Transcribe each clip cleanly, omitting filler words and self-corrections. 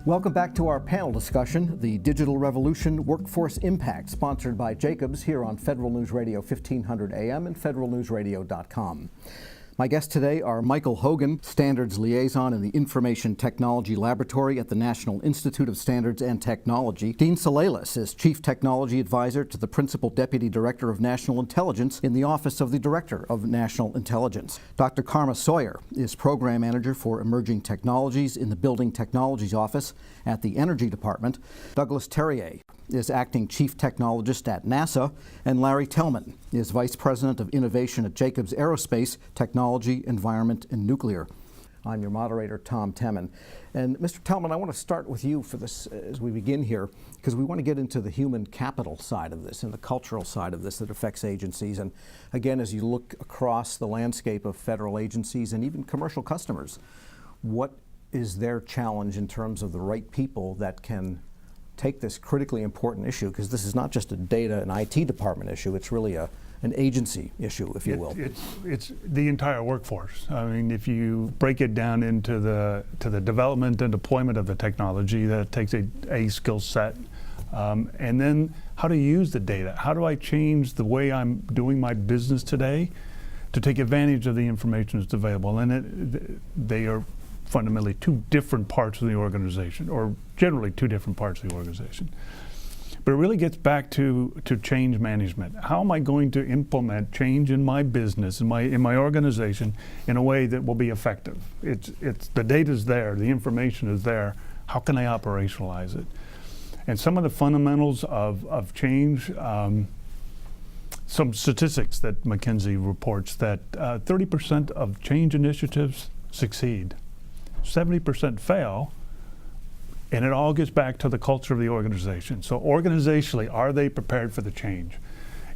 Welcome back to our panel discussion, The Digital Revolution Workforce Impact, sponsored by Jacobs here on Federal News Radio 1500 AM and federalnewsradio.com. My guests today are Michael Hogan, Standards Liaison in the Information Technology Laboratory at the National Institute of Standards and Technology. Dean Souleles is Chief Technology Advisor to the Principal Deputy Director of National Intelligence in the Office of the Director of National Intelligence. Dr. Karma Sawyer is Program Manager for Emerging Technologies in the Building Technologies Office at the Energy Department. Douglas Terrier is Acting Chief Technologist at NASA, and Larry Tellman is Vice President of Innovation at Jacobs Aerospace, Technology, Environment, and Nuclear. I'm your moderator, Tom Temin. And Mr. Tellman, I want to start with you for this as we begin here, because we want to get into the human capital side of this and the cultural side of this that affects agencies. And again, as you look across the landscape of federal agencies and even commercial customers, what is their challenge in terms of the right people that can take this critically important issue, because this is not just a data and IT department issue, it's really an agency issue, if you will. It's the entire workforce. I mean, if you break it down into the development and deployment of the technology, that takes a skill set. And then how to use the data. How do I change the way I'm doing my business today to take advantage of the information that's available? And they are fundamentally two different parts of the organization, or generally two different parts of the organization. But it really gets back to change management. How am I going to implement change in my business, in my organization, in a way that will be effective? It's the data's there, the information is there. How can I operationalize it? And some of the fundamentals of change, some statistics that McKinsey reports that 30% of change initiatives succeed. 70% fail, and it all gets back to the culture of the organization. So organizationally, are they prepared for the change?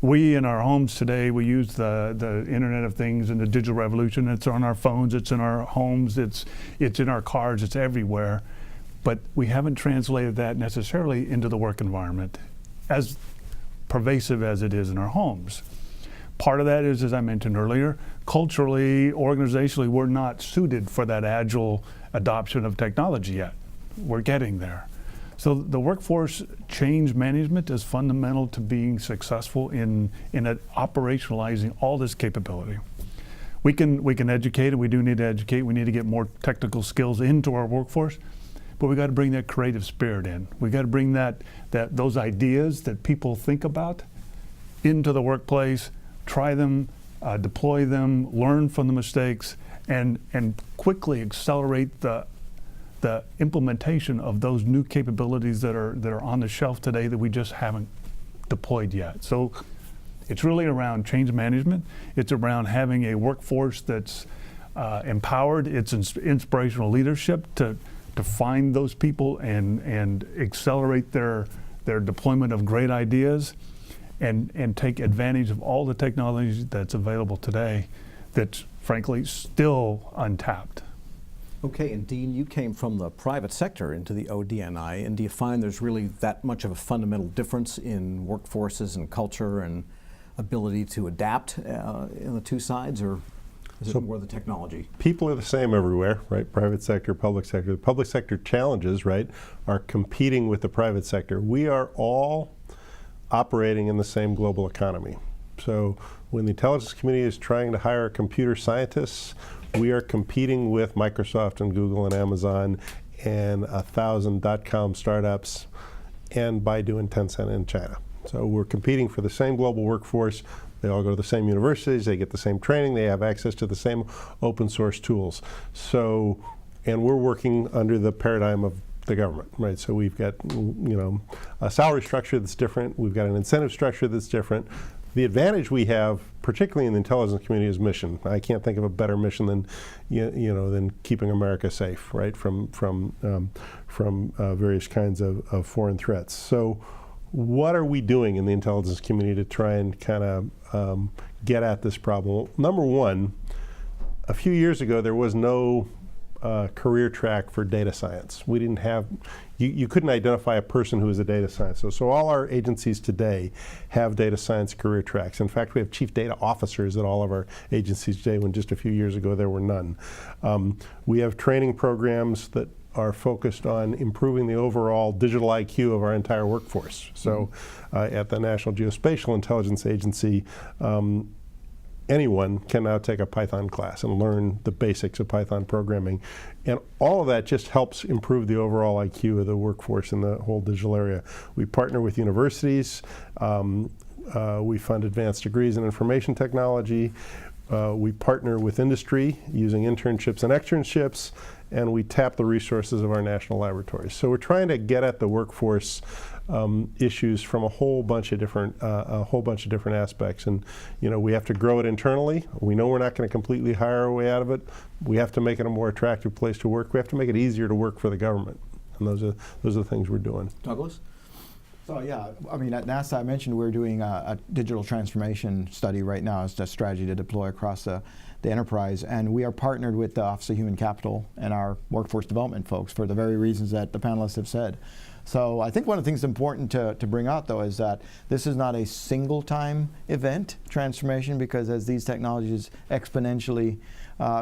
We in our homes today, we use the Internet of Things and the digital revolution. It's on our phones, it's in our homes, it's in our cars, it's everywhere. But we haven't translated that necessarily into the work environment, as pervasive as it is in our homes. Part of that is, as I mentioned earlier, culturally, organizationally, we're not suited for that agile adoption of technology yet. We're getting there. So the workforce change management is fundamental to being successful in operationalizing all this capability. We can educate, and we do need to educate. We need to get more technical skills into our workforce, but we got to bring that creative spirit in. We got to bring those ideas that people think about into the workplace. Try them, deploy them, learn from the mistakes, and quickly accelerate the implementation of those new capabilities that are on the shelf today that we just haven't deployed yet. So it's really around change management. It's around having a workforce that's empowered. It's inspirational leadership to find those people and accelerate their deployment of great ideas. And take advantage of all the technology that's available today that's frankly still untapped. Okay, and Dean, you came from the private sector into the ODNI, and do you find there's really that much of a fundamental difference in workforces and culture and ability to adapt in the two sides, or is it more the technology? People are the same everywhere, right? Private sector, public sector. The public sector challenges, right, are competing with the private sector. We are all operating in the same global economy. So when the intelligence community is trying to hire computer scientists, we are competing with Microsoft and Google and Amazon and 1,000 .com startups and Baidu and Tencent in China. So we're competing for the same global workforce. They all go to the same universities, they get the same training, they have access to the same open source tools. So, and we're working under the paradigm of the government, right? So we've got, a salary structure that's different. We've got an incentive structure that's different. The advantage we have, particularly in the intelligence community, is mission. I can't think of a better mission than, than keeping America safe, right, from various kinds of foreign threats. So, what are we doing in the intelligence community to try and kind of get at this problem? Number one, a few years ago there was no career track for data science. We didn't have, you couldn't identify a person who was a data scientist. So all our agencies today have data science career tracks. In fact, we have chief data officers at all of our agencies today, when just a few years ago there were none. We have training programs that are focused on improving the overall digital IQ of our entire workforce. So at the National Geospatial Intelligence Agency, anyone can now take a Python class and learn the basics of Python programming. And all of that just helps improve the overall IQ of the workforce in the whole digital area. We partner with universities. We fund advanced degrees in information technology. We partner with industry using internships and externships, and we tap the resources of our national laboratories. So we're trying to get at the workforce issues from a whole bunch of different aspects, and we have to grow it internally. We know we're not going to completely hire our way out of it. We have to make it a more attractive place to work. We have to make it easier to work for the government, and those are the things we're doing. Douglas? So yeah, I mean, at NASA, I mentioned we're doing a digital transformation study right now as a strategy to deploy across the enterprise, and we are partnered with the Office of Human Capital and our workforce development folks for the very reasons that the panelists have said. So I think one of the things important to bring out, though, is that this is not a single-time event, transformation, because as these technologies exponentially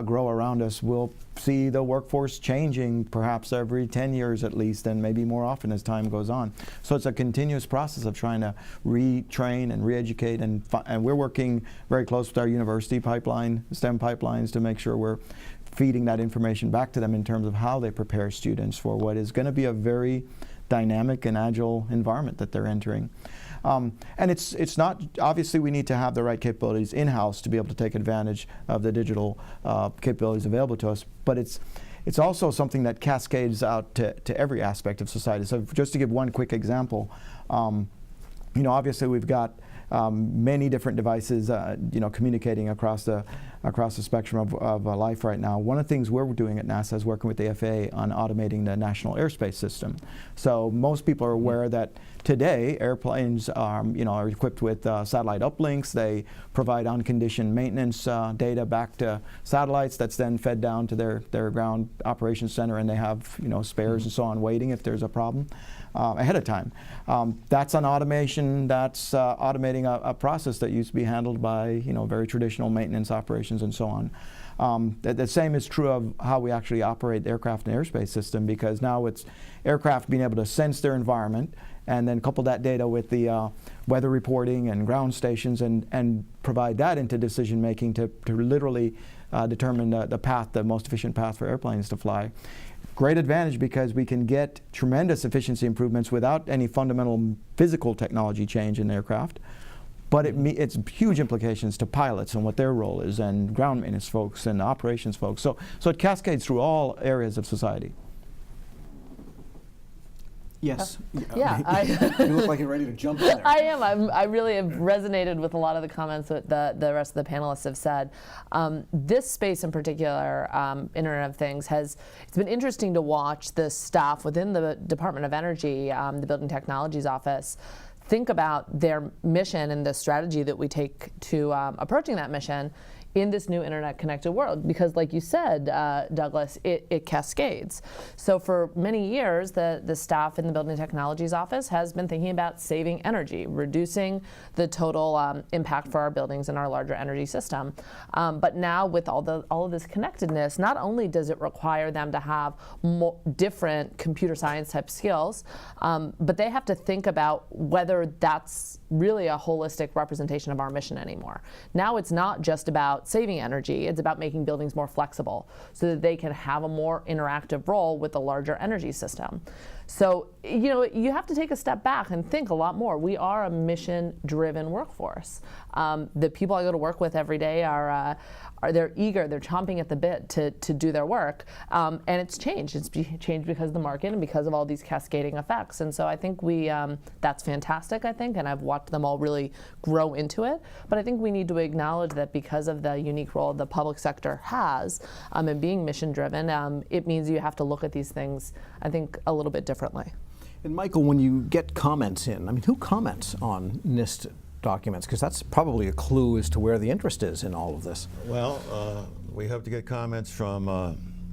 grow around us, we'll see the workforce changing perhaps every 10 years at least, and maybe more often as time goes on. So it's a continuous process of trying to retrain and re-educate, and we're working very close with our university pipeline, STEM pipelines, to make sure we're feeding that information back to them in terms of how they prepare students for what is going to be a very dynamic and agile environment that they're entering. And it's not, obviously we need to have the right capabilities in-house to be able to take advantage of the digital capabilities available to us, but it's also something that cascades out to every aspect of society. So just to give one quick example, obviously we've got many different devices, communicating across the spectrum of life right now. One of the things we're doing at NASA is working with the FAA on automating the National Airspace System. So most people are aware that today airplanes are equipped with satellite uplinks. They provide unconditioned maintenance data back to satellites that's then fed down to their ground operations center, and they have spares and so on waiting if there's a problem ahead of time. That's an automation that's automating a process that used to be handled by very traditional maintenance operations and so on. The same is true of how we actually operate the aircraft and airspace system, because now it's aircraft being able to sense their environment and then couple that data with the weather reporting and ground stations and provide that into decision making to literally determine the most efficient path for airplanes to fly. Great advantage because we can get tremendous efficiency improvements without any fundamental physical technology change in the aircraft. But it's huge implications to pilots and what their role is, and ground maintenance folks and operations folks. So it cascades through all areas of society. Yes. Yeah. You look like you're ready to jump in there. I am. I really have resonated with a lot of the comments that the rest of the panelists have said. This space in particular, Internet of Things, it's been interesting to watch the staff within the Department of Energy, the Building Technologies Office, think about their mission and the strategy that we take to approaching that mission in this new internet-connected world. Because like you said, Douglas, it cascades. So for many years, the staff in the Building Technologies Office has been thinking about saving energy, reducing the total impact for our buildings and our larger energy system. But now with all of this connectedness, not only does it require them to have more different computer science type skills, but they have to think about whether that's really a holistic representation of our mission anymore. Now it's not just about saving energy, it's about making buildings more flexible so that they can have a more interactive role with the larger energy system. So, you have to take a step back and think a lot more. We are a mission-driven workforce. The people I go to work with every day they're eager, they're chomping at the bit to do their work, and it's changed. It's changed because of the market and because of all these cascading effects. And so I think that's fantastic, I think, and I've watched them all really grow into it. But I think we need to acknowledge that because of the unique role the public sector has in being mission-driven, it means you have to look at these things, I think, a little bit differently. And Michael, when you get comments in, who comments on NIST documents? Because that's probably a clue as to where the interest is in all of this. Well, we hope to get comments from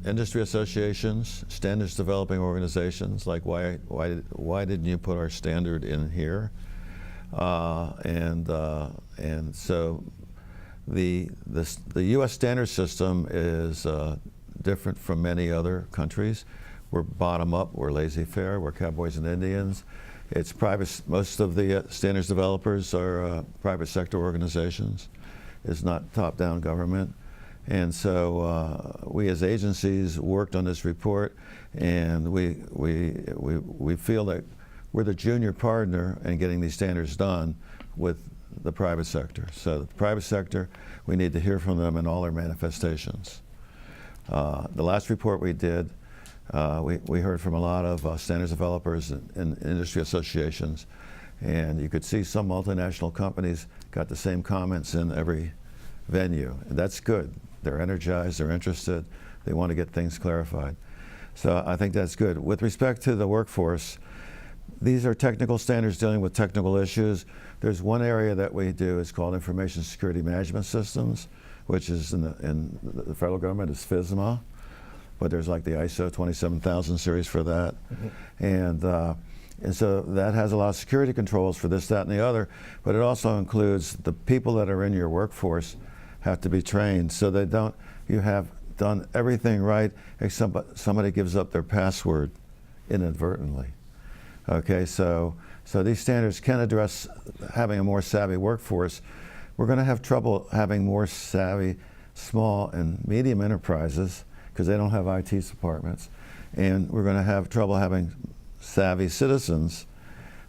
industry associations, standards developing organizations, like why didn't you put our standard in here? And so the U.S. standard system is different from many other countries. we're bottom up, we're laissez-faire, we're cowboys and Indians. It's private. Most of the standards developers are private sector organizations. It's not top-down government. And so we as agencies worked on this report, and we feel that we're the junior partner in getting these standards done with the private sector. So the private sector, we need to hear from them in all their manifestations. The last report we did, we heard from a lot of standards developers and industry associations, and you could see some multinational companies got the same comments in every venue, and that's good. They're energized, they're interested, they want to get things clarified. So I think that's good. With respect to the workforce, these are technical standards dealing with technical issues. There's one area that we do, it's called Information Security Management Systems, which is in the federal government is FISMA, but there's like the ISO 27000 series for that. Mm-hmm. And so that has a lot of security controls for this, that, and the other, but it also includes the people that are in your workforce have to be trained so you have done everything right except somebody gives up their password inadvertently. Okay, so these standards can address having a more savvy workforce. We're going to have trouble having more savvy small and medium enterprises because they don't have IT departments, and we're going to have trouble having savvy citizens.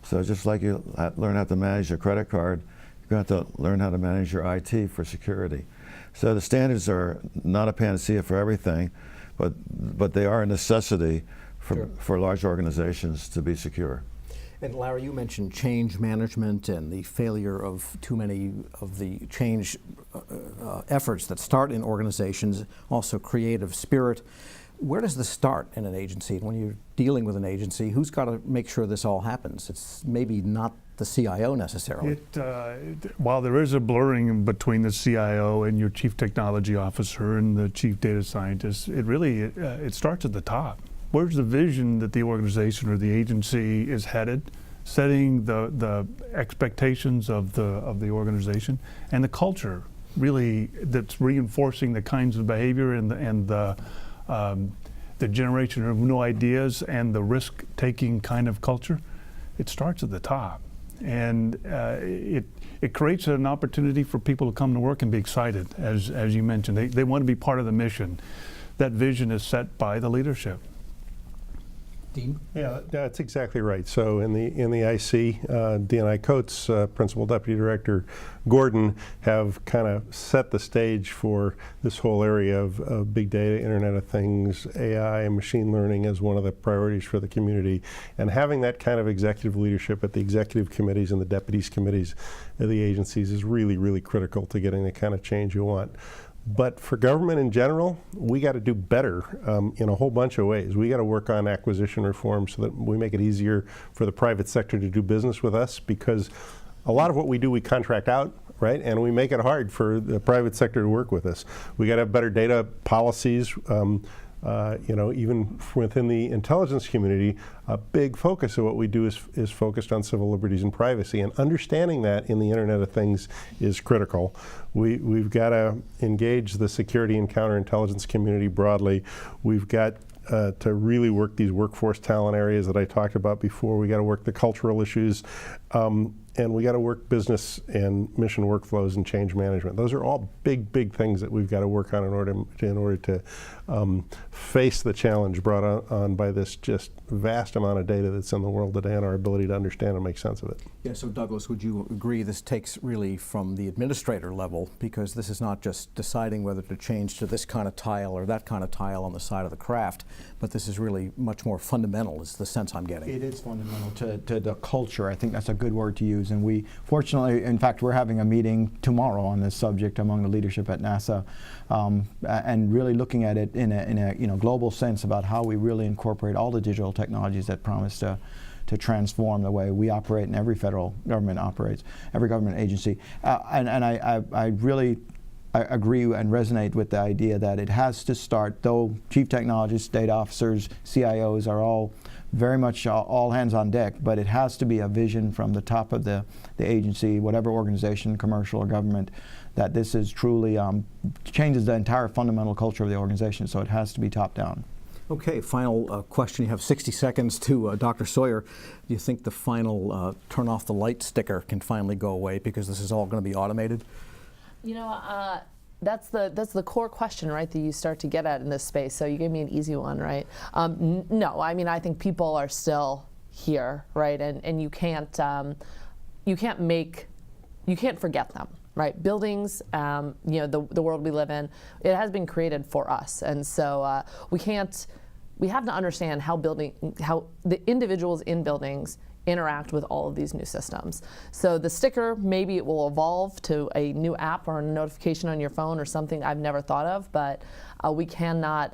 So just like you learn how to manage your credit card, you're going to have to learn how to manage your IT for security. So the standards are not a panacea for everything, but they are a necessity for large organizations to be secure. And Larry, you mentioned change management and the failure of too many of the change efforts that start in organizations, also creative spirit. Where does this start in an agency? When you're dealing with an agency, who's got to make sure this all happens? It's maybe not the CIO necessarily. While there is a blurring between the CIO and your chief technology officer and the chief data scientist, it starts at the top. Where's the vision that the organization or the agency is headed, setting the expectations of the organization, and the culture really that's reinforcing the kinds of behavior and the generation of new ideas and the risk-taking kind of culture. It starts at the top, and it creates an opportunity for people to come to work and be excited, as you mentioned. They want to be part of the mission. That vision is set by the leadership. Dean? Yeah, that's exactly right. So in the IC, D&I Coates, Principal Deputy Director Gordon have kind of set the stage for this whole area of big data, Internet of Things, AI, and machine learning as one of the priorities for the community. And having that kind of executive leadership at the executive committees and the deputies committees of the agencies is really, really critical to getting the kind of change you want. But for government in general, we got to do better in a whole bunch of ways. We got to work on acquisition reform so that we make it easier for the private sector to do business with us, because a lot of what we do we contract out, right? And we make it hard for the private sector to work with us. We got to have better data policies. Even within the intelligence community, a big focus of what we do is focused on civil liberties and privacy, and understanding that in the Internet of Things is critical. We've got to engage the security and counterintelligence community broadly. We've got to really work these workforce talent areas that I talked about before. We got to work the cultural issues, and we got to work business and mission workflows and change management. Those are all big, big things that we've got to work on in order to face the challenge brought on by this just vast amount of data that's in the world today, and our ability to understand and make sense of it. Yeah, so Douglas, would you agree this takes really from the administrator level, because this is not just deciding whether to change to this kind of tile or that kind of tile on the side of the craft, but this is really much more fundamental, is the sense I'm getting. It is fundamental to the culture. I think that's a good word to use. And we, fortunately, in fact, we're having a meeting tomorrow on this subject among the leadership at NASA, and really looking at it in a global sense about how we really incorporate all the digital technologies that promise to transform the way we operate and every federal government operates, every government agency. I really agree and resonate with the idea that it has to start, though chief technologists, data officers, CIOs are all very much all hands on deck, but it has to be a vision from the top of the agency, whatever organization, commercial or government, that this is truly changes the entire fundamental culture of the organization, so it has to be top down. Okay, final question. You have 60 seconds to Dr. Sawyer. Do you think the final turn off the light sticker can finally go away because this is all going to be automated? You know, that's the core question, right, that you start to get at in this space. So you gave me an easy one, right? No, I mean, I think people are still here, right? And you can't forget them. Right, buildings, you know, the world we live in, it has been created for us, and so we have to understand how the individuals in buildings interact with all of these new systems. So the sticker, maybe it will evolve to a new app or a notification on your phone or something I've never thought of, but we can't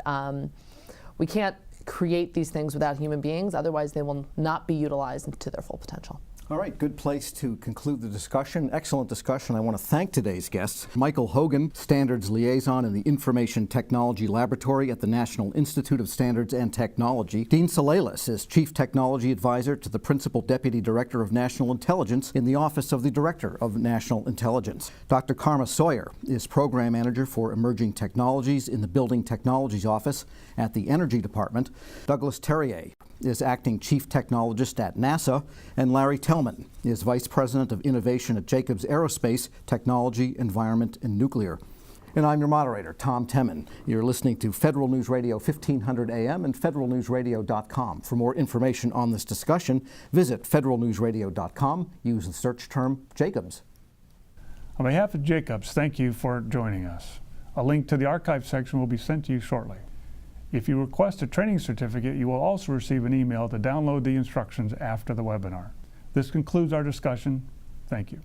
create these things without human beings, otherwise they will not be utilized to their full potential. All right, good place to conclude the discussion. Excellent discussion. I want to thank today's guests. Michael Hogan, Standards Liaison in the Information Technology Laboratory at the National Institute of Standards and Technology. Dean Salalis is Chief Technology Advisor to the Principal Deputy Director of National Intelligence in the Office of the Director of National Intelligence. Dr. Karma Sawyer is Program Manager for Emerging Technologies in the Building Technologies Office at the Energy Department. Douglas Terrier is Acting Chief Technologist at NASA, and Larry Tellman is Vice President of Innovation at Jacobs Aerospace, Technology, Environment, and Nuclear. And I'm your moderator, Tom Temin. You're listening to Federal News Radio 1500 AM and federalnewsradio.com. For more information on this discussion, visit federalnewsradio.com. Use the search term Jacobs. On behalf of Jacobs, thank you for joining us. A link to the archive section will be sent to you shortly. If you request a training certificate, you will also receive an email to download the instructions after the webinar. This concludes our discussion. Thank you.